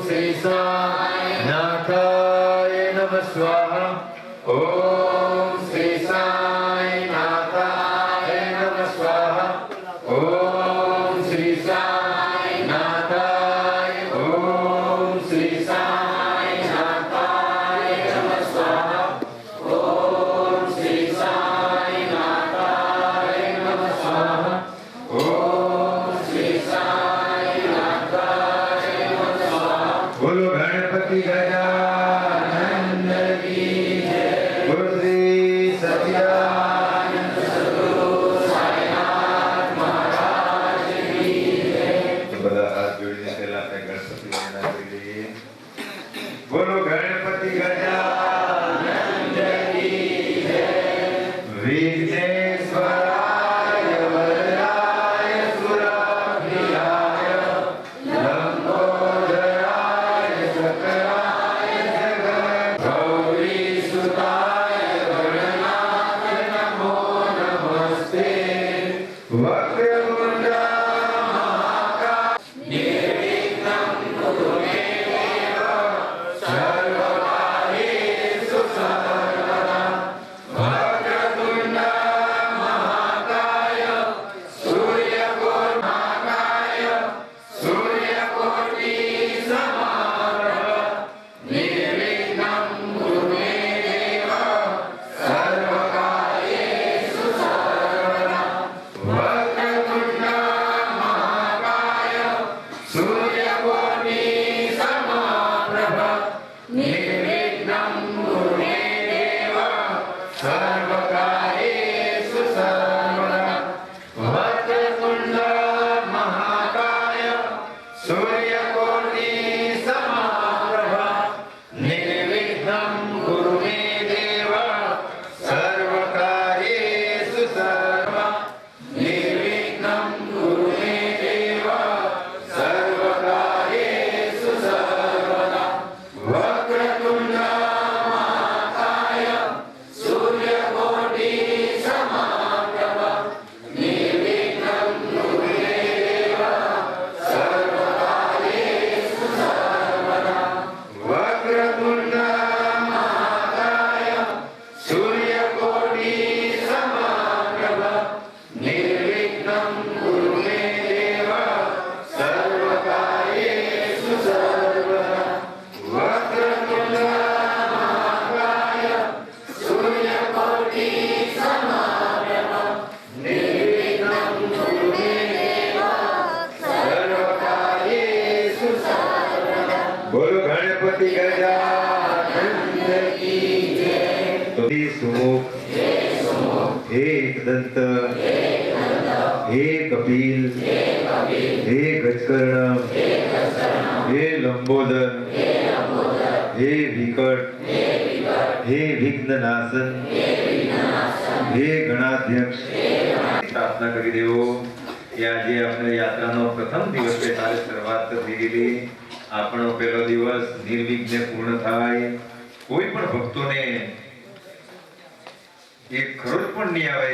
श्री साईनाथाय नमः स्वाहा। ओम श्री साईनाथाय नमः स्वाहा। ओम श्री साईनाथाय, ओम श्री साईनाथाय नमः स्वाहा। ओम श्री साईनाथाय नमः स्वाहा। ओम श्री साईनाथाय नमः स्वाहा। बोलो गणपति गजानन की जय। बोलो श्री सच्चिदानंद सद्गुरु साईनाथ महाराज की जय। तो બધા હાથ જોડીને પહેલા આપણે ગણપતિ વંદના કરી લઈએ। બોલો ગણપતિ ગજાનન की जय। વિઘ્નેશ્વરાય વરદાય સુરભિયાય લંબોદરાય શકરાય જગત ગૌરી સુતાય ગણનાથ નમો નમસ્તે। વક્રતુંડ મહાકાય નિર્વિઘ્नं કુરુ મે દેવ સર્વકાર્યેષુ સર્વદા। વક્રતુંડ મહાકાય સૂર્યકોટિ મહાકાય સૂર્યકોટિ સમાપ્રભ નિર્વિઘ્नं કુરુ મે દેવ સર્વકાર્યેષુ સર્વદા। વક્રતુંડ મહાકાય સૂર્યકોટિ સમાપ્રભ નિર્વિઘ્नं કુરુ મે દેવ સર્વકાર્યેષુ સર્વદા। વક્રતુંડ મહાકાય સૂર્યકોટિ સમાપ્રભ નિર્વિઘ્नं કુરુ મે દેવ સર્વકાર્યેષુ સર્વદા। નિર્વિઘ્नं કુરુ મે દેવ સર્વકાર્યેષુ સર્વદા। વક્રતુંડ મહાકાય સૂર્યકોટિ સમાપ્રભ નિર્વિઘ્नं કુરુ મે દેવ સર્વકાર્યેષુ સર્વદા। વક્રતુંડ મહાકાય સૂર્યકોટિ સમાપ્રભ નિર્વિઘ્नं કુરુ મે દેવ સર્વકાર્યેષુ સર્વદા। વક્રતુંડ મહાકાય સૂર્યકોટિ સમાપ્રભ નિર્વિઘ્नं કુરુ મે દેવ સર્વકાર્યેષુ સર્વદા। બોલો ગણપતિ ગજાનન કી જય। તો હે સુમુખ, હે એકદંત, હે કપિલ, હે ગજકર્ણ, હે લંબોદર, હે વિકટ, હે વિઘ્નનાશન, હે ગણાધ્યક્ષ। પ્રાર્થના કરી દેવો કે આજે આપણે યાત્રાનો પ્રથમ દિવસે તારે શરૂઆત થઈ ગયેલી, આપણો પહેલો દિવસ નિર્વિઘ્ને પૂર્ણ થાય। કોઈ પણ ભક્તોને એક ખરોચ પણ નહીં આવે।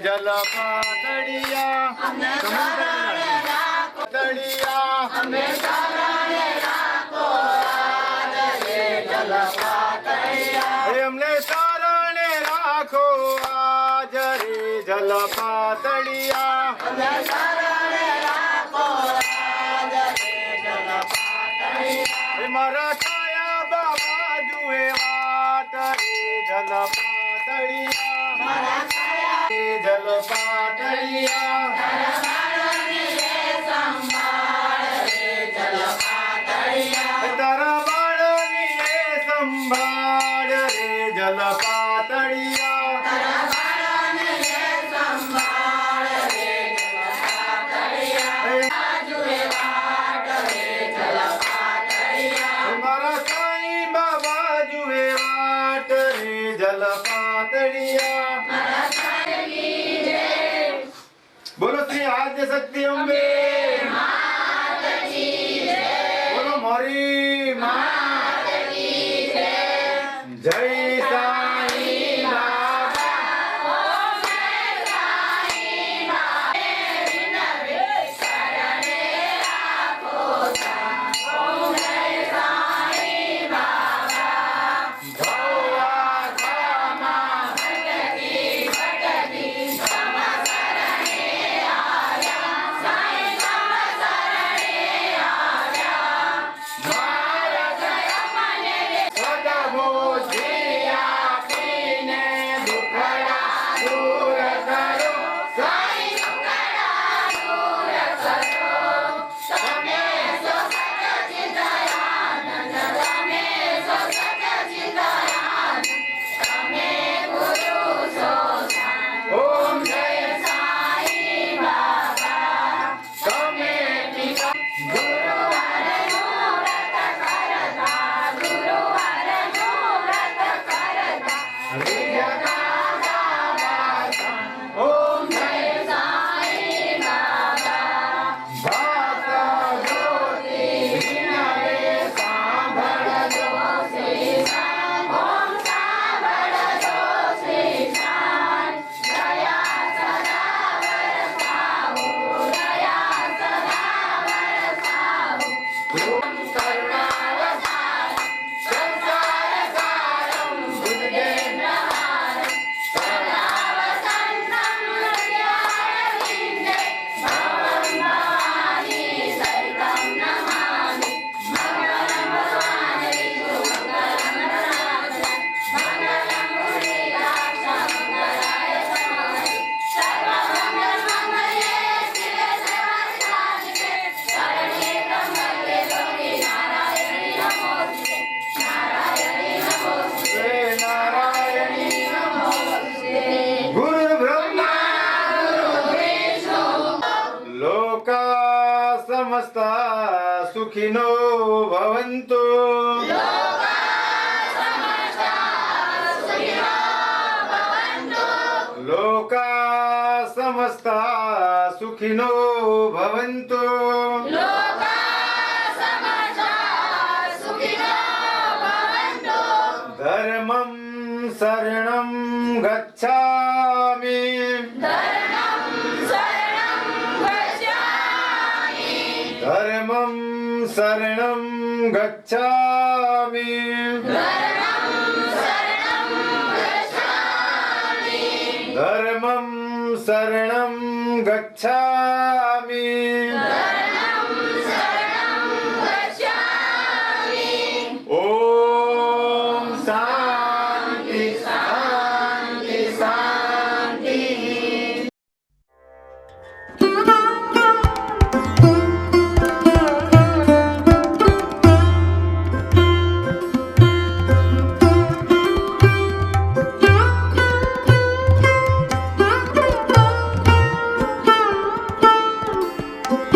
જલ પાતળિયા પાતળિયા અમે શરણે રાખો આજ રે જલ પાતળિયા એમને શરણે રાખો આજ રે જલ પાતળિયા અમે શરણે રાખો આજ રે જલ પાતળિયા મારા કાયા બાબા જુએ વાટ રે જલ પાતળિયા મારા કાયા જલ પાતળિયા તારા બાળોની રે સંભાળ રે જલ પાતળિયા તારા બાળની રે સંભાળ રે જલ પાતળિયા તારા બાળોની રે સંભાળ રે જલ પાતળિયા જુએ વાટ રે જલ પાતળિયા મારા સાઈ બાબા જુએ વાટ રે જલ પાતળિયા મારા સાયકી રે બોલો શ્રી આદ્ય શક્તિ અંબે માતજી રે બોલો મારી માતજી રે જય સાઈ બાબા ઓમ જય સાઈ બાબા વિનવે શરણે રાખો ઓમ જય સાઈ બાબા ભવા રામા ભટકી ભટકી સમ શરણે આવ્યા સાઈ સમ શરણે આવ્યા મારા ગયા મને સદબો આપીને દુખડા દૂર કરો સાઈ દુખડા દૂર કરો તમે સો સચ્ચિદાનંદ તમે સો સચ્ચિદાનંદ તમે ગુરુ સો ઓમ જય સાઈ બાબા તમે પિતા ગુરુવારનું વ્રત કરતા ગુરુવારનું વ્રત કરતા ઓમ જય સાઈ બાબા ભાત જ્યોતિ વિનવે સાંભળજો ઓમ સાંભળજો શ્રી શાન દયા સદા વરસાવો દયા સદા વરસાવો ઓમ કરુણાવતારમ સંસાર સારમ બુદ્ધેન્દ્રહારમ સદા વસંતમ હૃદયારવિંદે ભવં ભવાની સરિતં નમામિ મંગલં ભગવાન વિષ્ણુ મંગલં ગણાધર મંગલં પુરીરાક્ષ મંગલાય તનોહરિ સર્વમંગલ મંગલ્યે શિવે સર્વાર્થસાધિકે શરણ્યે ત્ર્યંબકે ગૌરી નારાયણી નમોસ્તે નારાયણી નમોસ્તે નારાયણી નમોસ્તે ગુરુ બ્રહ્મા ગુરુ વિષ્ણુ લોકા સમસ્તા સુખિનો ભવન્તુ લોકા સમસ્તા સુખિનો ભવન્તુ ધર્મં શરણં ગચ્છામિ ધર્મં શરણં ગચ્છામિ ધર્મં શરણં ગચ્છામિ ઓમ શાંતિ શાંતિ શાંતિ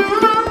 Thank you.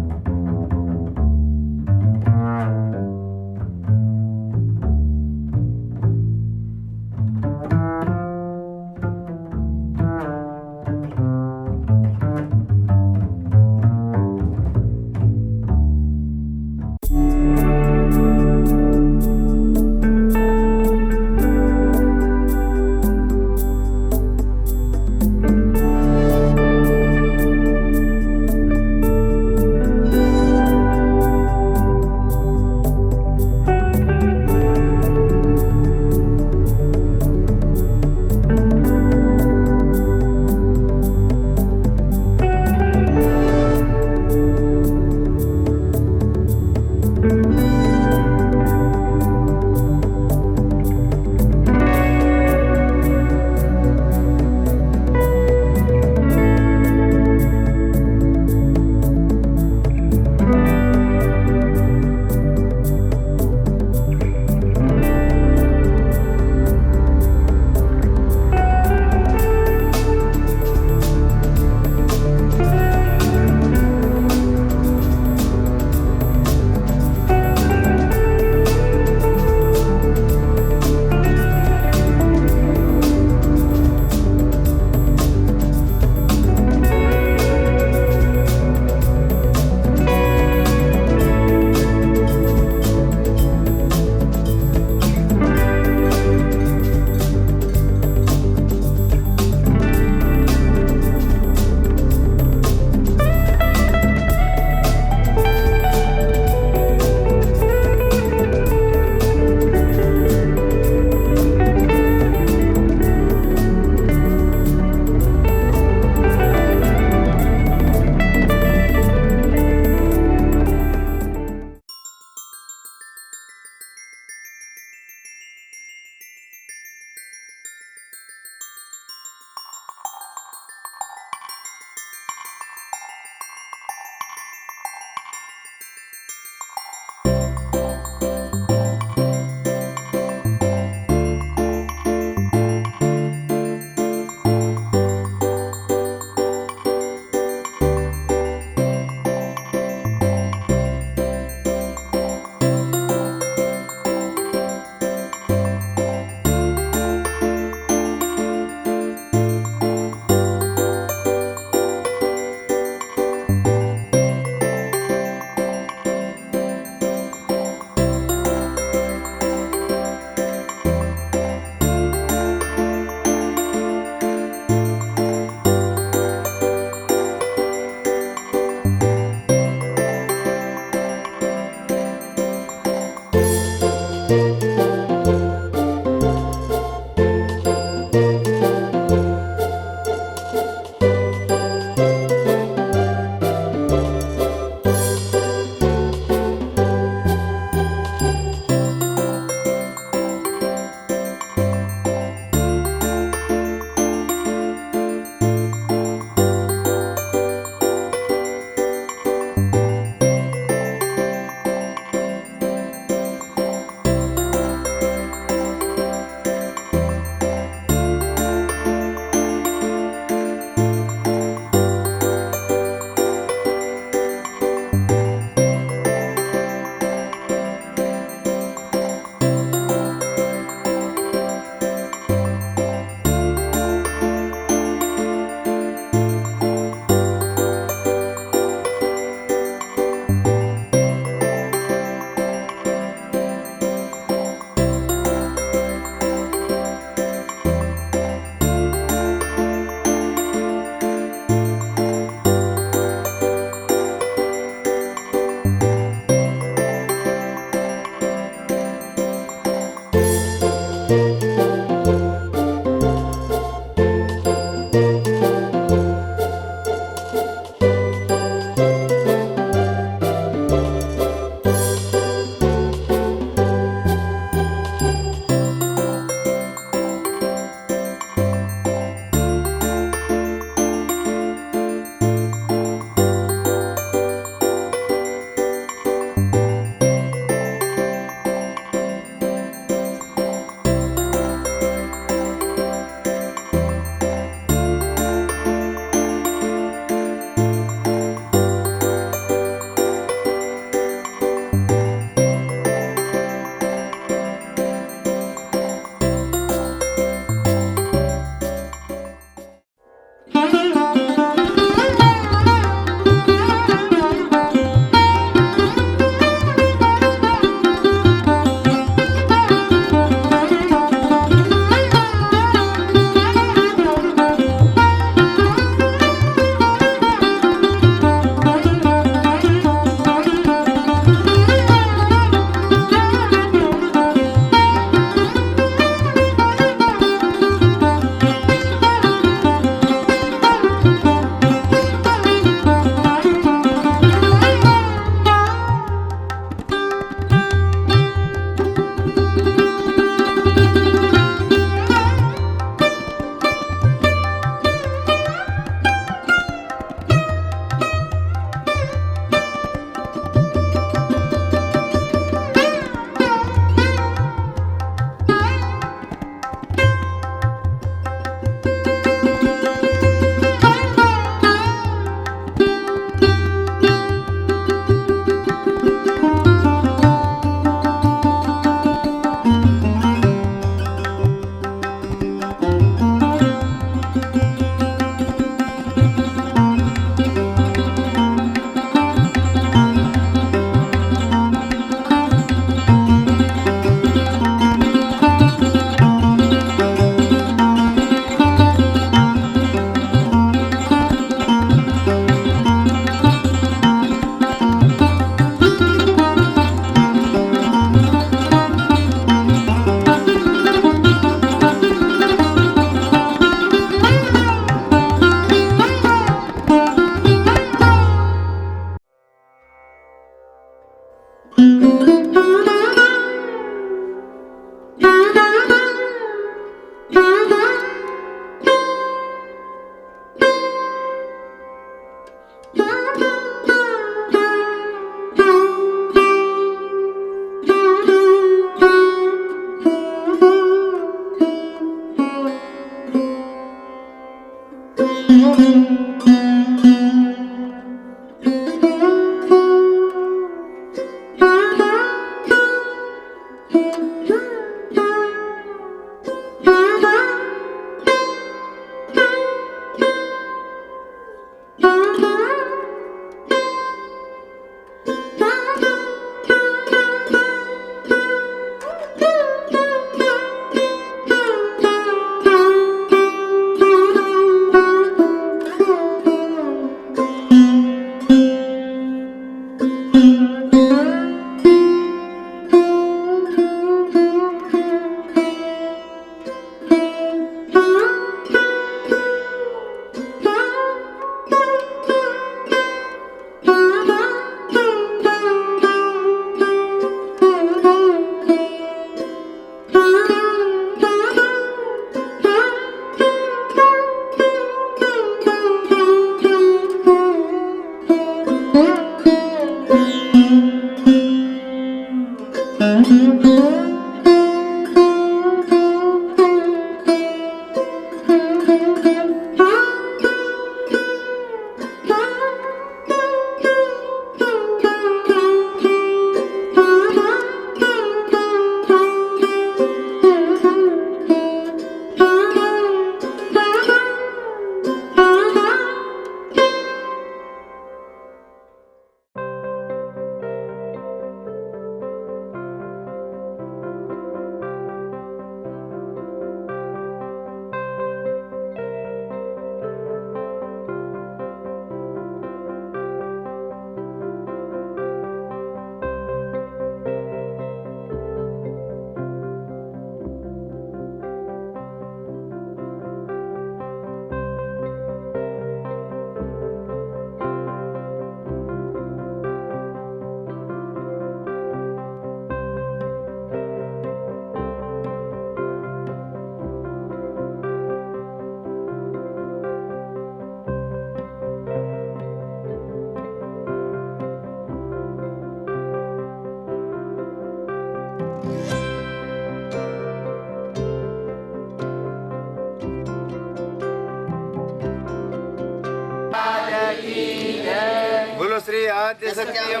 आद्य सत्यम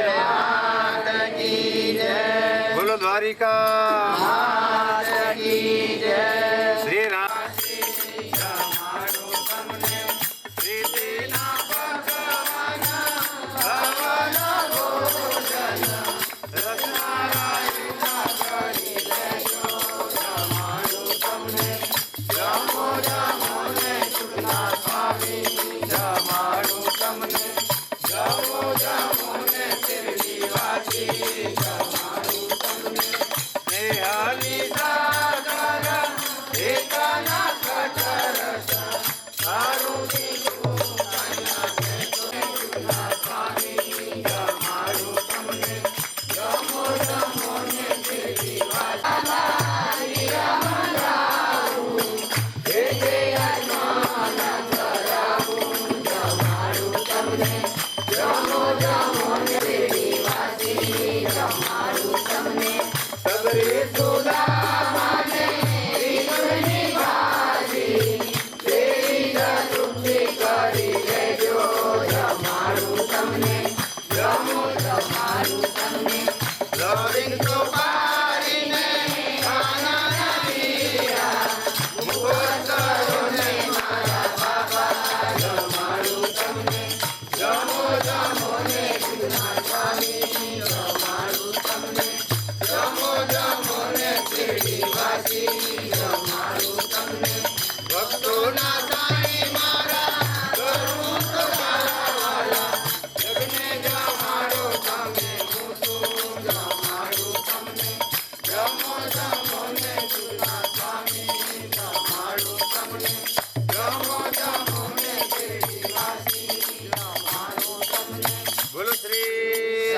मात की जय। बोलो द्वारिका मात की जय। श्री राम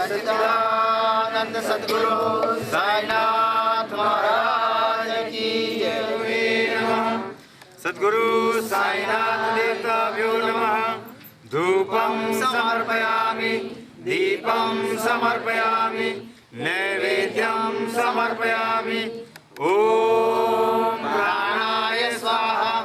सच्चिदानंद सद्गुरु साईनाथ महाराज की जय। सद्गुरु साईनाथ देवताभ्यो नमः। धूपं समर्पयामि, दीपं समर्पयामि, नैवेद्यं समर्पयामि। ओम प्राणाय स्वाहा,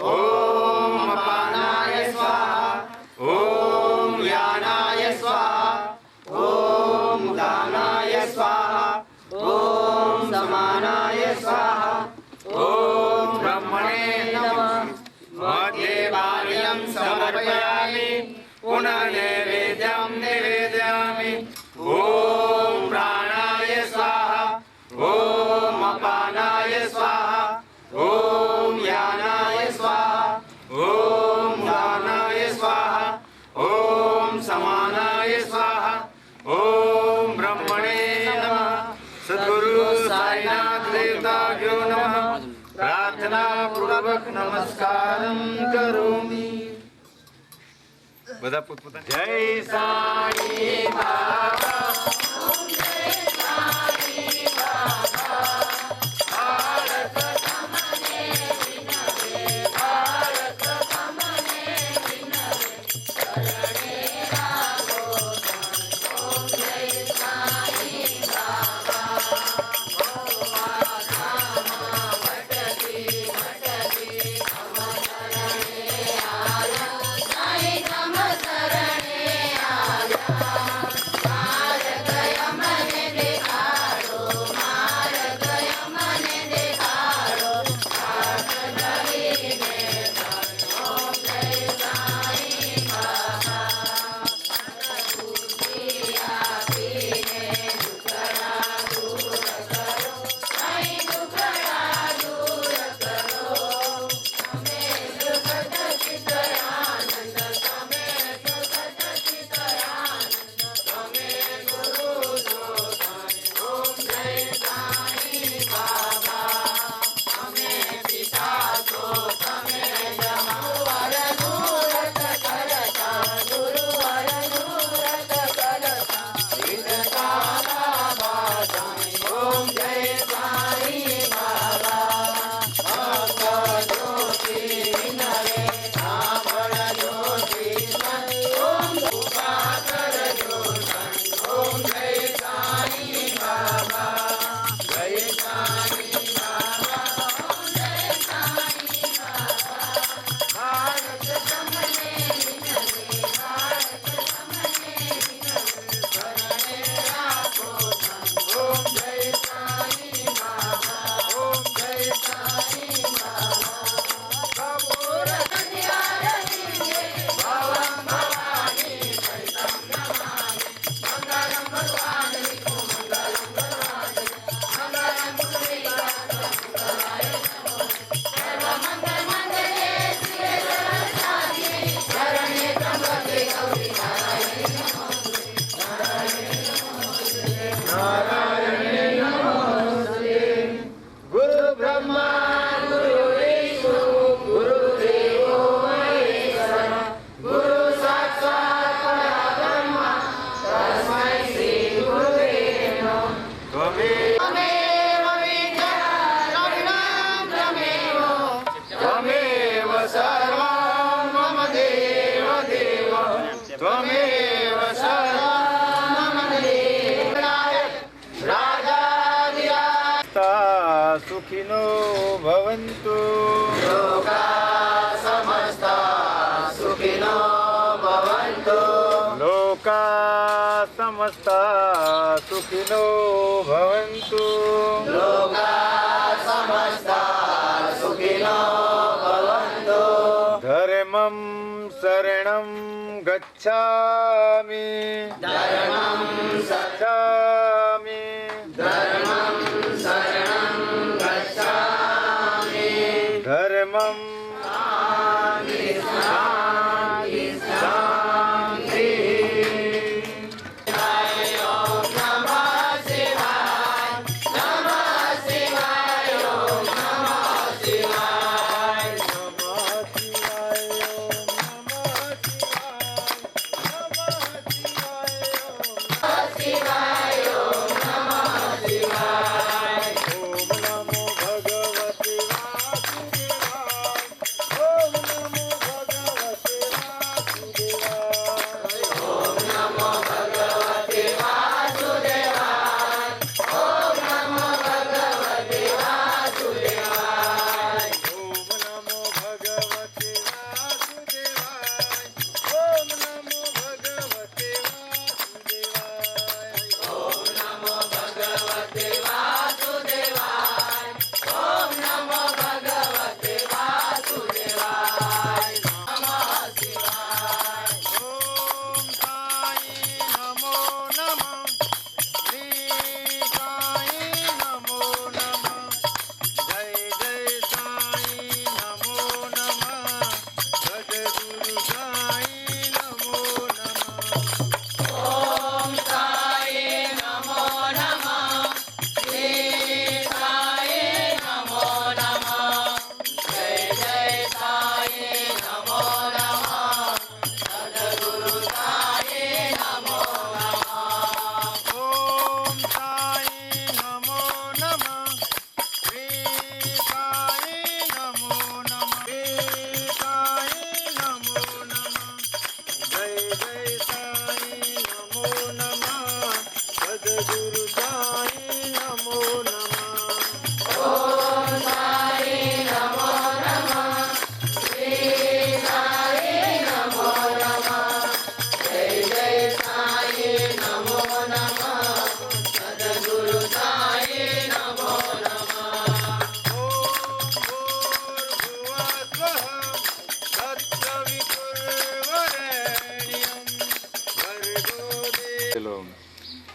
ओम अपानाय स्वाहा, ओम यानाय स्वाहा, ओम दानाय स्वाहा, ओम समानाय स्वाहा, ओम ब्रह्मणे नमः। मध्ये बाल्यं समर्पयामि, पुनः नैवेद्यं निवेदयामि। ओम प्राणाय स्वाहा, ओम अपानाय स्वाहा, ओम यानाय स्वाहा, ओम दानाय स्वाहा, ओम समानाय स्वाहा, ओम ब्रह्मणे नमः। सद्गुरु साईनाथ देवताभ्यो नमः। प्रार्थना पूर्वक नमस्कारं करोमि। બધા પોતપોતાની જય સાઈ બાબા। साई नम शरणे आया। ભવन्तु लोकाः समस्ताः सुखिनो भवन्तु लोकाः समस्ताः सुखिनो भवन्तु लोकाः समस्ताः सुखिनो भवन्तु धर्मं शरणं गच्छामि धर्मं गच्छामि धर्मं शरणं गच्छामि धर्मं शान्ति शान्ति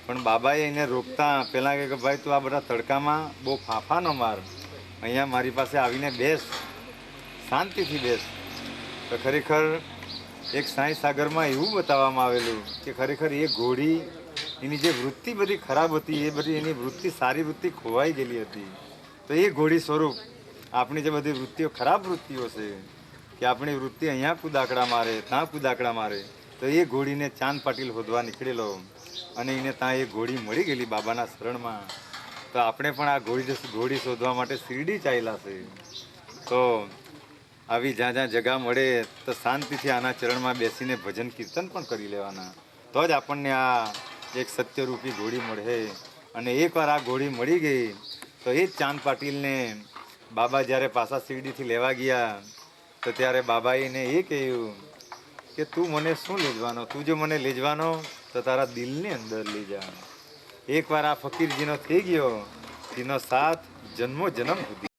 પણ બાબાએ એને રોકતા પહેલાં કહે કે ભાઈ તું આ બધા તડકામાં બહુ ફાંફા ન માર, અહીંયા મારી પાસે આવીને બેસ, શાંતિથી બેસ. તો ખરેખર એક સાંઈ સાગરમાં એવું બતાવવામાં આવેલું કે ખરેખર એ ઘોડી એની જે વૃત્તિ બધી ખરાબ હતી એ બધી એની વૃત્તિ સારી વૃત્તિ ખોવાઈ ગયેલી હતી. તો એ ઘોડી સ્વરૂપ આપણી જે બધી વૃત્તિઓ ખરાબ વૃત્તિઓ છે કે આપણી વૃત્તિ અહીંયા કુદાકડા મારે ત્યાં કુદાકડા મારે, તો એ ઘોડીને ચાંદ પાટીલ હોદવા નીકળેલો અને એને ત્યાં એ ઘોડી મળી ગયેલી બાબાના શરણમાં. તો આપણે પણ આ ઘોડી શોધવા માટે શિરડી ચાલ્યા છે. તો આવી જ્યાં જ્યાં જગા મળે તો શાંતિથી આના ચરણમાં બેસીને ભજન કીર્તન પણ કરી લેવાના, તો જ આપણને આ એક સત્યરૂપી ઘોડી મળે. અને એકવાર આ ઘોડી મળી ગઈ તો એ જ ચાંદ પાટીલને બાબા જ્યારે પાછા શિરડીથી લેવા ગયા તો ત્યારે બાબાએ એને એ કહ્યું કે તું મને શું લઈ જવાનો, તું જો મને લઈ જવાનો તો તારા દિલની અંદર લઈ જા. એકવાર આ ફકીરજીનો થઈ ગયો તેનો સાથ જન્મો જન્મ સુધી.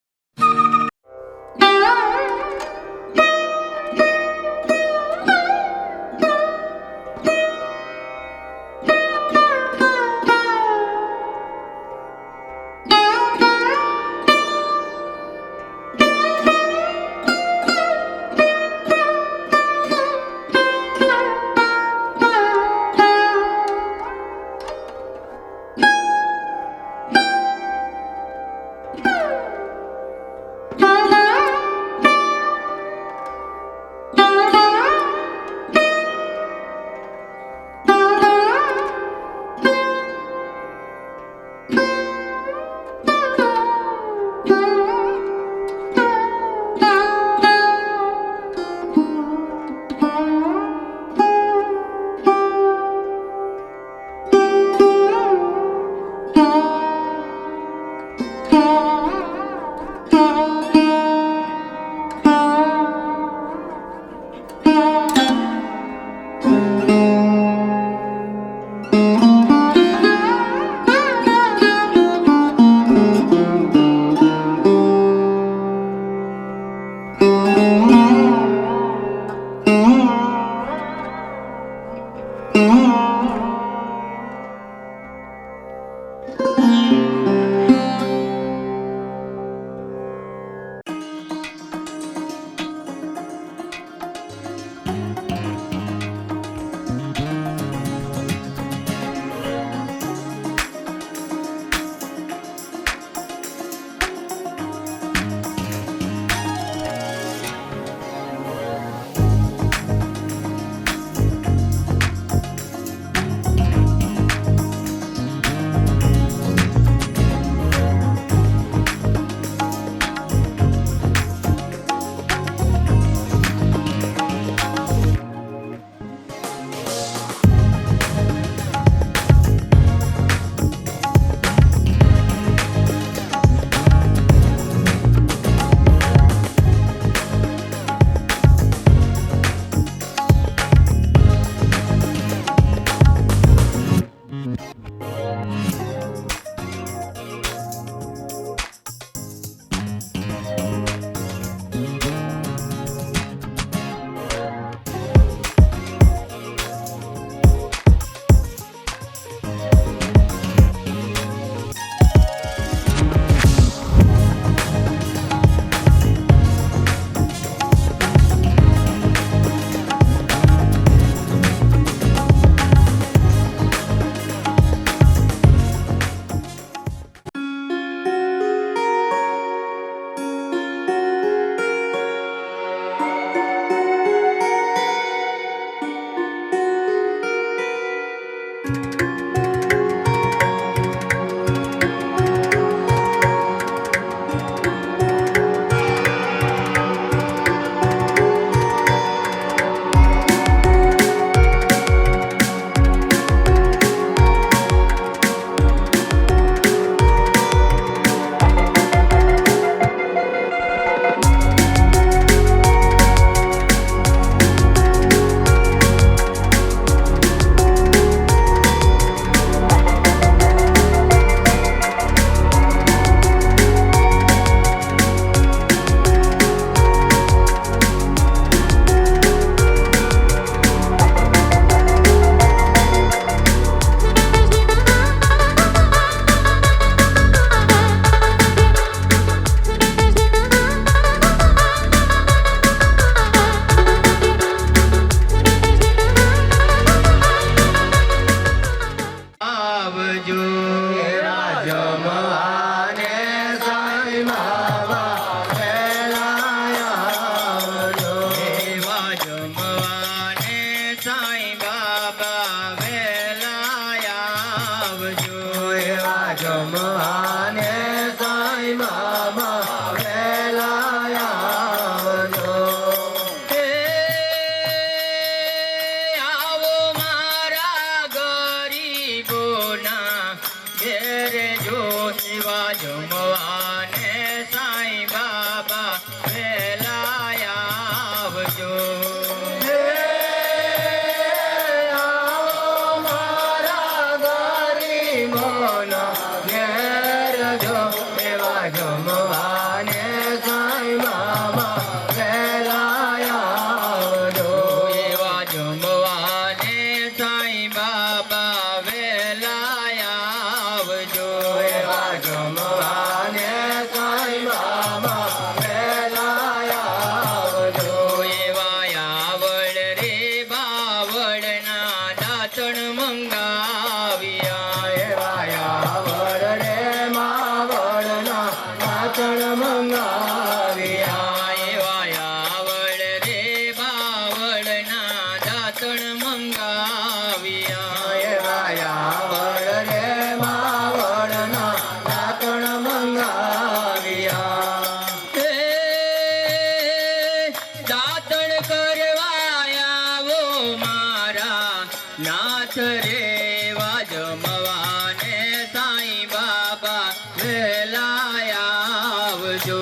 નાથ રે વાજમવાને સાંઈ બાબા વહેલા આવજો.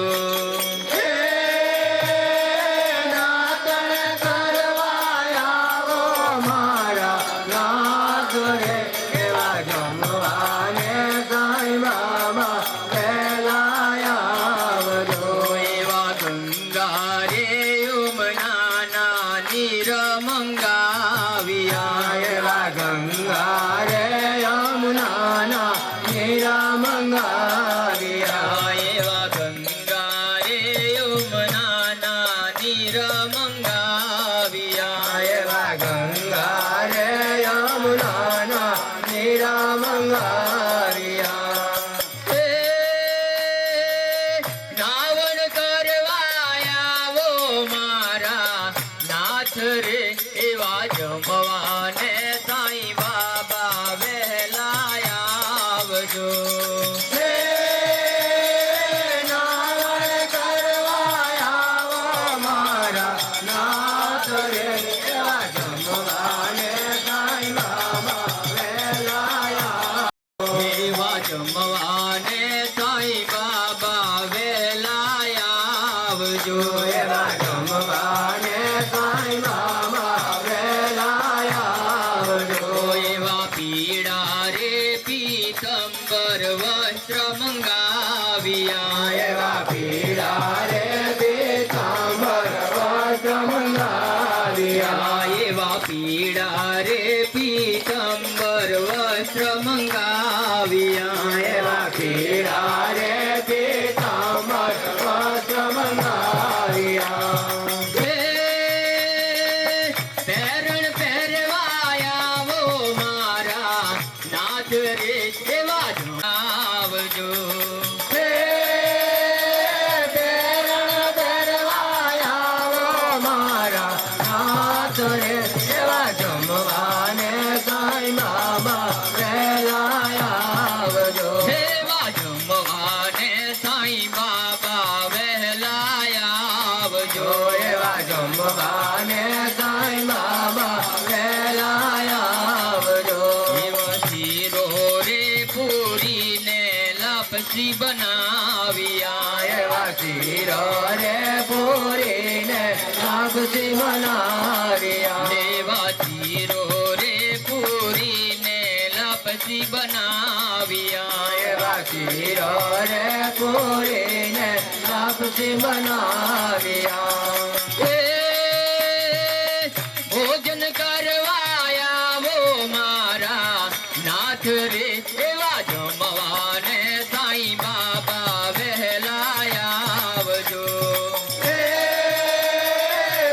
ભોજન કરવાયા વો મારા નાથ રે એવા જમવાને સાંઈ બાબા વહેલા આવજો.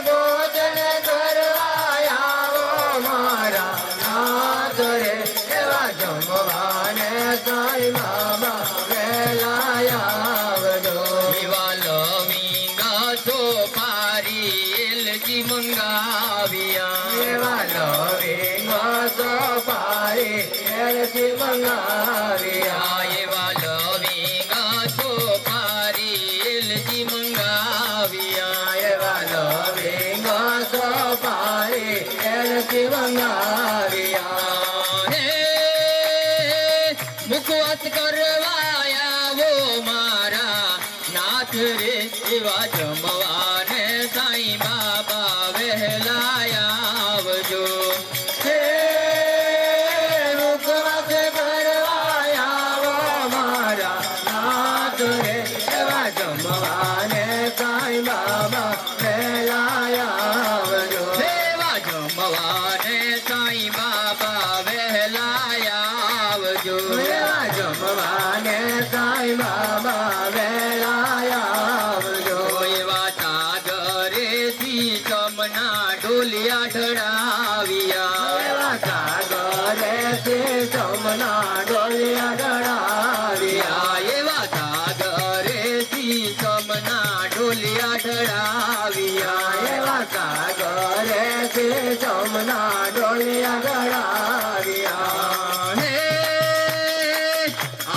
ભોજન કરવાયા વો મારા નાથ રે એવા જમવાને સાંઈ બાબા વહેલા આવજો. એવા લવિંગા સોપારી એલચી મંગાવ્યા. એવા લવિંગા સોપારી એલચી મંગાવ્યા. એવા લવિંગા સોપારી એલચી મંગાવ્યા. એવા લવિંગા સોપારી એલચી મંગાવ્યા. મુખવાસ કરવાયા વો મારા નાથ રે એવા જમવાને સાંઈ બાબા વહેલા આવજો. મુખવાસ કરવાયા વો મારા નાથ રે એવા જમવાને સાંઈ બાબા વહેલા આવજો. એવા જમવાને સાંઈ બાબા વહેલા આવજો. એવા જમવાને સાંઈ બાબા વહેલા આવજો. એવા સાગરેથી ચમના ઢોલિયા ઢળાવ્યા. એવા સાગરેથી ચમના ઢોલિયા ઢળાવ્યા. એવા સાગરેથી ચમના ઢોલિયા ઢળાવ્યા. એવા સાગરેથી ચમના ઢોલિયા ઢળાવ્યા.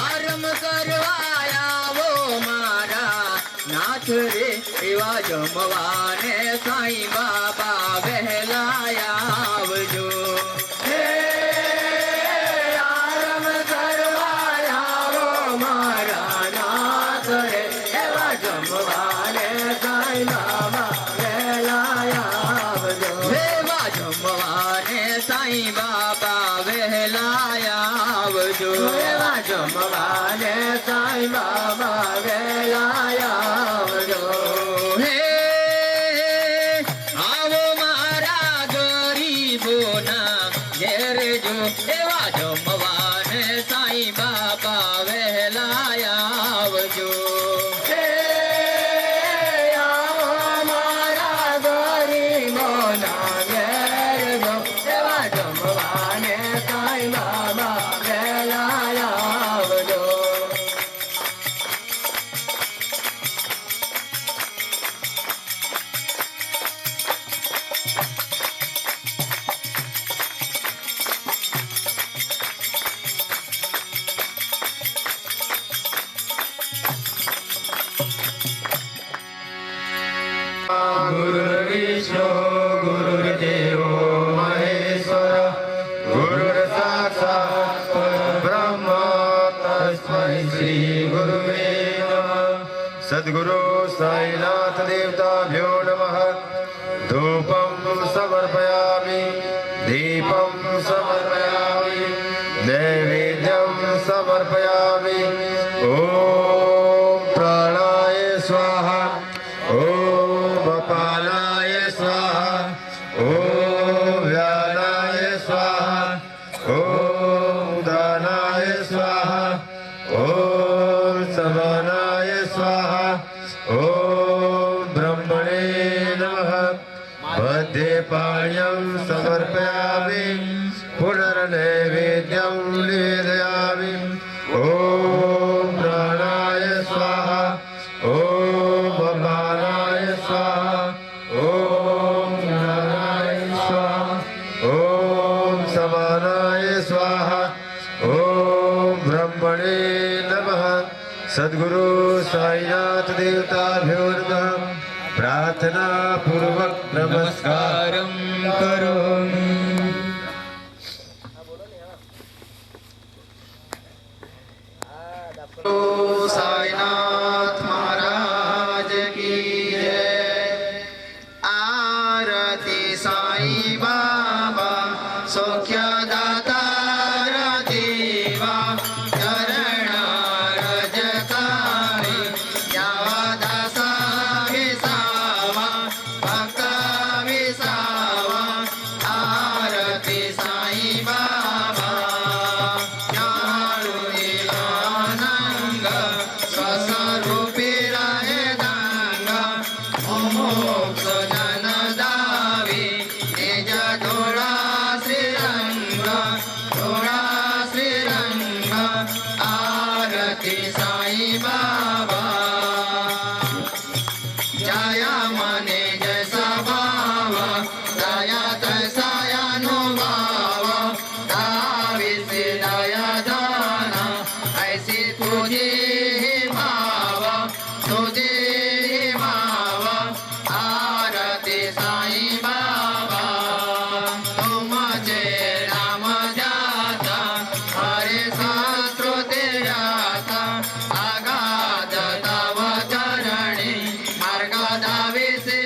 આરમ કરવાયા વો મારા નાથ રે એવા જમવાને સાંઈ બાબા વહેલા આવજો. સાઈ બાબા વહેલા આવજો વેવા જમવાને સાઈ બાબા વહેલા આવજો વેવા જમવાને સાઈ બાબા વહેલા આવજો હે આવો મારા ગરીબોના ઘેર જો એવા જમવાને સાઈ બાબા વહેલા આવજો હે આવો મારા ગરીબોના ઘેર જો એવા જમવાને સાઈ બાબા વહેલા આવજો गुरुर्विष्णु गुरुर्देवो महेश्वर गुरुर्साक्षात् परब्रह्म तस्मै श्री गुरुवे नमः सद्गुरु साईनाथ देवताभ्यो नमः धूपं समर्पयामि दीपं समर्पयामि नैवेद्यं समर्पयामि ॐ प्राणाय स्वाहा ॐ अपानाय स्वाहा ॐ व्यानाय स्वाहा ॐ दानाय स्वाहा ॐ समानाय स्वाहा ॐ ब्रह्मणे नमः मध्ये पाण्यं समर्पयामि पुनर्नैवेद्यं निवेदयामि ॐ प्राणाय स्वाहा ॐ अपानाय स्वाहा ॐ ज्ञानाय स्वाहा ॐ समानाय स्वाहा ॐ ब्रह्मणे नमः सद्गुरु साईनाथ देवताभ्यो नमः प्रार्थना पूर्वक नमस्कारं करोमि साईनाथ महाराज की जय आरती साई बाबा सौख्यदाता देवा चरण रजतारी यावा दासा विसावा भक्त विसावा आरती साई बाबा स्वस्वरूपी रहे दांगा मोक्ष जन दावी निज धोळा श्रीरंग आरती साई बाबा जया मने जैसा भाव दया तैसा अनुभव दावी से दया दाना ऐसी तुझे आरती साई बाबा तुम जय राम जाता हरे संस्कृति जाता आगाध तव चरणी मार्ग दावी से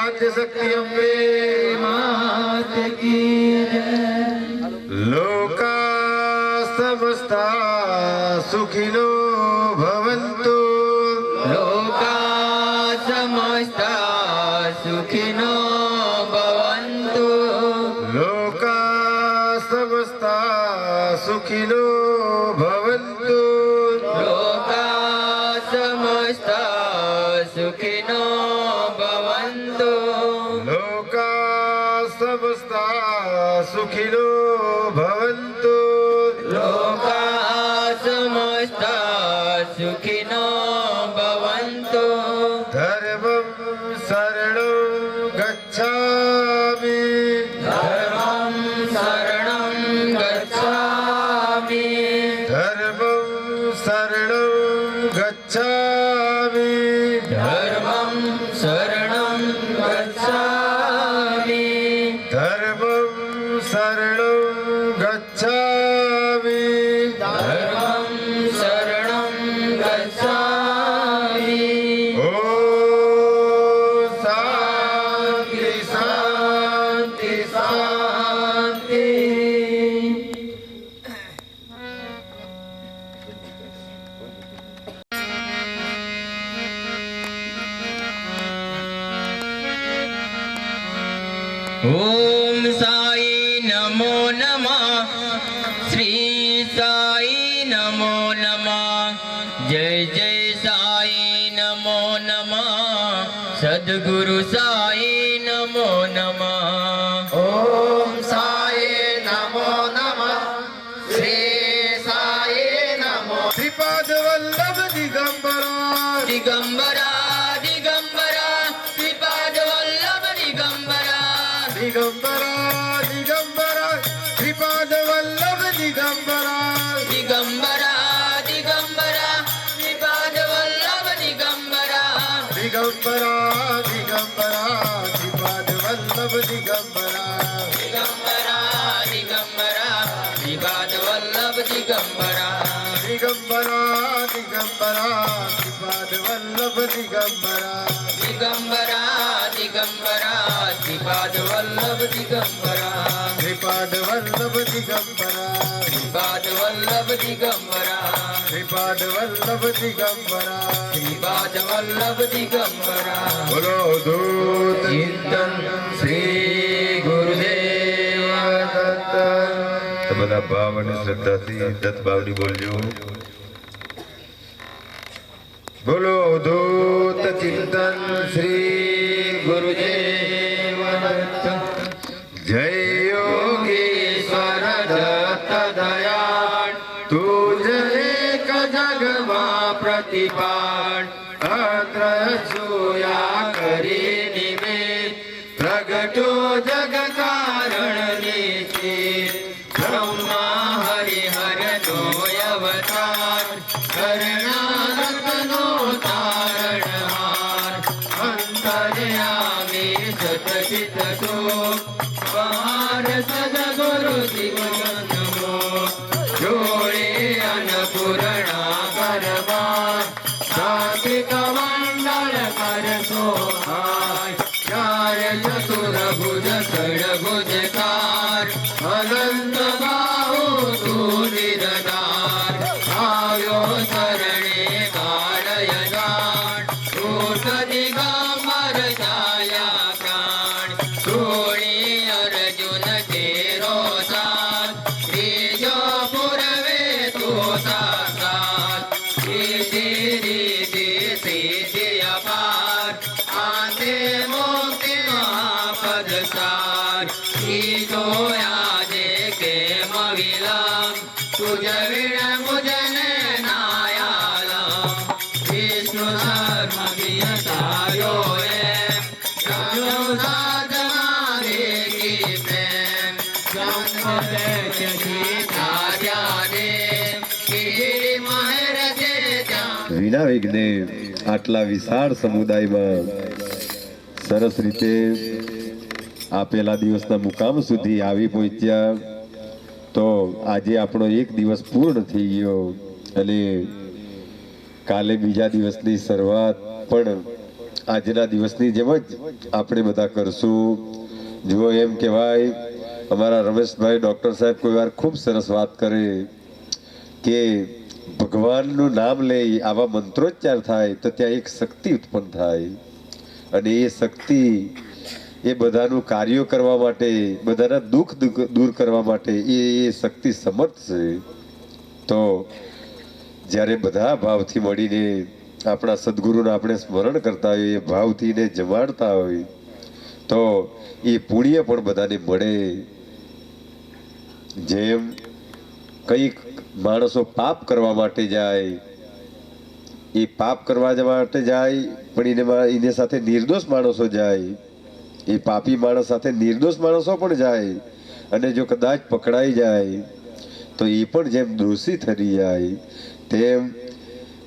आद्य शक्ति अम्बे मात की जय। लोका समस्ता सुखिनो भवन्तु लोका समस्ता सुखिनो भवन्तु लोका समस्ता सुखिनो भवन्तु लोका समस्ता सुखिनो भवन्तु लोका समस्ता सुखिनो भवन्तु लोका समस्ता सुखिनो भवन्तु धर्मं शरणं गच्छामि धर्मं शरणं गच्छामि धर्मं शरणं गच्छामि धर्मं शरणं गच्छामि धर्मं शरणं गच्छामि धर्मं शरणं गच्छामि ॐ शान्ति शान्ति शान्ति ओम साई नमो नमः श्री साई नमो नमः जय जय साई नमो नमः सद्गुरु साई नमो नमः ॐ साई नमो नमः श्री साई नमो श्रीपाद वल्लभ दिगंबरा दिगंबरा दिगंबरा श्रीपाद वल्लभ दिगंबरा दिगंबरा दिगंबरा श्रीपाद वल्लभ दिगंबरा दिगंबरा दिगंबरा श्रीपाद वल्लभ दिगंबरा दिगंबरा दिगंबरा श्रीपाद वल्लभ दिगंबरा दिगंबरा दिगंबरा श्रीपाद वल्लभ दिगंबरा दिगंबरा दिगंबरा श्रीपाद वल्लभ दिगंबरा दिगंबरा दिगंबरा श्रीपाद वल्लभ दिगंबरा श्रीपाद वल्लभ दिगंबरा श्रीपाद वल्लभ दिगंबरा श्रीपाद वल्लभ दिगंबरा श्रीपाद वल्लभ दिगंबरा बोलो दूत चिंतन श्री गुरुदेव दत्त તો બધા ભાવ અને શ્રદ્ધાથી દત્ત બાવડી બોલજો બોલો દૂત ચિંતન શ્રી गुरुदेव दत्त જય યોગેશ્વર દત્ત દયાળ તુજ એક જગમાં प्रतिपाद અત્ર જોયા કરી નિમિત્ત પ્રગટો જગ કારણ નિશ્ચિત ब्रह्मा हरिहर नो अवतार શરણાગતનો तारणहार अंतर्यामी सतचित तो बार सदगुरु दिवजनमो जोड़े अन्नपूर्णा करवार सात्विक मंडल कर सोहाय चार चतुर भुज षडभुजकार अनंत बाहु तू निरदार आयो शरणे कालयदान सूत दिगंबर छाया प्राण सोणी अर्जुन तेरो साथ त्रिजो पुरवे तू साक्षात सिद्धि रिद्धि सिद्धि अपार आते मोक्ति महापद सार ईशो याजे के मविलम तुझ विण मुझने नायालम विष्णु धर्म वियतायो जो साधना रे की प्रेम વિના વિઘ્ને આટલા વિશાળ સમુદાયમાં સરસ રીતે આપેલા દિવસના મુકામ સુધી આવી પહોંચ્યા તો આજે આપણો એક દિવસ પૂર્ણ થઈ ગયો અને કાલે બીજા દિવસની શરૂઆત પણ આજના દિવસની જેમ જ આપણે બધા કરશું. જુઓ, એમ કહેવાય, અમારા રમેશભાઈ ડૉક્ટર સાહેબ કોઈ વાર ખૂબ સરસ વાત કરે કે ભગવાનનું નામ લઈ આવા મંત્રોચ્ચાર થાય તો ત્યાં એક શક્તિ ઉત્પન્ન થાય, અને એ શક્તિ એ બધાનું કાર્યો કરવા માટે, બધાના દુઃખ દૂર કરવા માટે એ શક્તિ સમર્થ છે. તો જ્યારે બધા ભાવથી મળીને આપણા સદગુરુને આપણે સ્મરણ કરતા હોઈએ, ભાવથી ને જમાડતા હોય, તો એ પુણ્ય પણ બધાને મળે. જેમ કઈક માણસો પાપ કરવા માટે જાય, એ પાપ કરવા માટે જાય, પણ એને સાથે નિર્દોષ માણસો જાય, એ પાપી માણસ સાથે નિર્દોષ માણસો પણ જાય, અને જો કદાચ પકડાઈ જાય તો એ પણ જેમ દોષી થઈ જાય, તેમ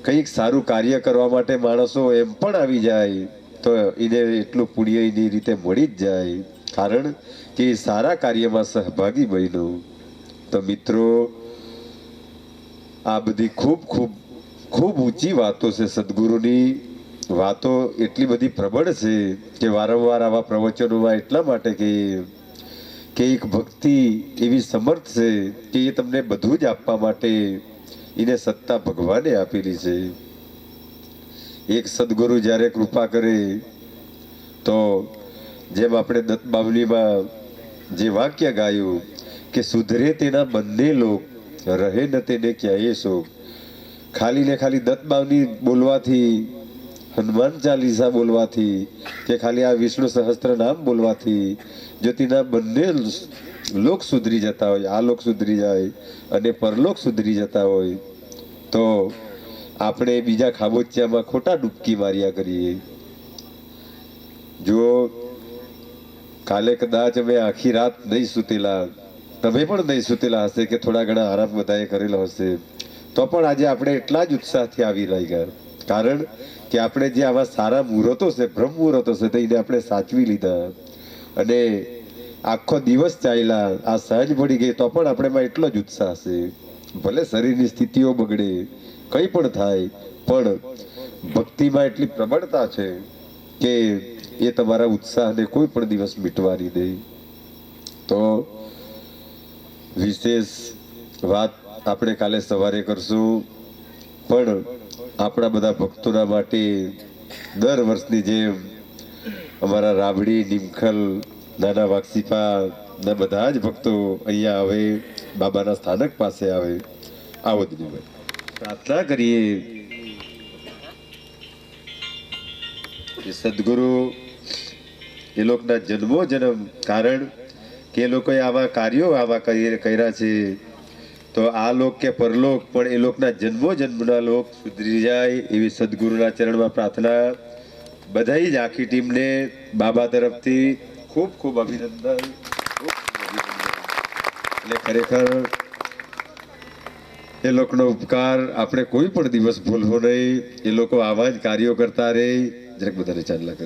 કંઈક સારું કાર્ય કરવા માટે માણસો એમ પણ આવી જાય તો એને એટલું પુણ્ય એની રીતે મળી જ જાય, કારણ કે એ સારા કાર્યમાં સહભાગી બન્યો. તો મિત્રો, આ બધી ખૂબ ખૂબ ખૂબ ઊંચી વાતો છે. સદગુરુની વાતો એટલી બધી પ્રબળ છે કે વારંવાર આવા પ્રવચનોમાં એટલા માટે કે એક ભક્તિ એવી સમર્થ છે કે એ તમને બધું જ આપવા માટે એને સત્તા ભગવાને આપેલી છે. એક સદગુરુ જ્યારે કૃપા કરે તો જેમ આપણે દત્ત બાવલીમાં જે વાક્ય ગાયું કે સુધરે તેના બંને લોક, રહે ન તેને ક્યાંય શોક. ખાલી ને ખાલી દત્ત બાવલી બોલવાથી, હનુમાન ચાલીસા બોલવાથી, કે ખાલી આ વિષ્ણુ સહસ્ત્ર નામ બોલવાથી જો તેના બંને લોક સુધરી જતા હોય, આ લોક સુધરી જાય અને પરલોક સુધરી જતા હોય, તો આપણે બીજા ખાબોચિયામાં ખોટા ડૂબકી માર્યા કરીએ. જો કાલે કદાચ અમે આખી રાત નહીં સૂતેલા, તમે પણ નહીં સૂતેલા હશે કે થોડા ઘણા આરામ બધાએ કરેલો હશે, તો પણ આજે આપણે એટલા જ ઉત્સાહથી આવી રહી ગયા, કારણ કે આપણે જે આવા સારા મુહૂર્તો છે, બ્રહ્મ મુહૂર્તો છે, તો એને આપણે સાચવી લીધા, અને આખો દિવસ ચાલ્યા, આ સાંજ પડી ગઈ તો પણ આપણેમાં એટલો જ ઉત્સાહ છે. ભલે શરીરની સ્થિતિઓ બગડે, કંઈ પણ થાય, પણ ભક્તિમાં એટલી પ્રબળતા છે કે એ તમારા ઉત્સાહને કોઈ પણ દિવસ મિટવાની દે. તો વિશેષ વાત આપણે કાલે સવારે કરશું, પણ આપણા બધા ભક્તોના માટે દર વર્ષની જેમ અમારા રાબડી, નિમખલ, નાના વાક્ષીપા ના બધા જ ભક્તો અહીંયા આવે, બાબાના સ્થાનક પાસે આવે. આવો દિલીપભાઈ, પ્રાર્થના કરીએ કે સદગુરુ એ લોકોના જન્મો જન્મ, કારણ કે એ લોકોએ આવા કાર્યો આવા કર્યા છે, તો આ લોક કે પરલોક પણ એ લોકોના જન્મો જન્મના લોક સુધરી જાય એવી સદગુરુના ચરણમાં પ્રાર્થના. બધા જ આખી ટીમને બાબા તરફથી ખૂબ ખૂબ અભિનંદન. એટલે ખરેખર એ લોકોનો ઉપકાર આપણે કોઈ પણ દિવસ ભૂલવો નહીં. એ લોકો આવા જ કાર્યો કરતા રહે. જરાક બધાને ચાંદલા કરી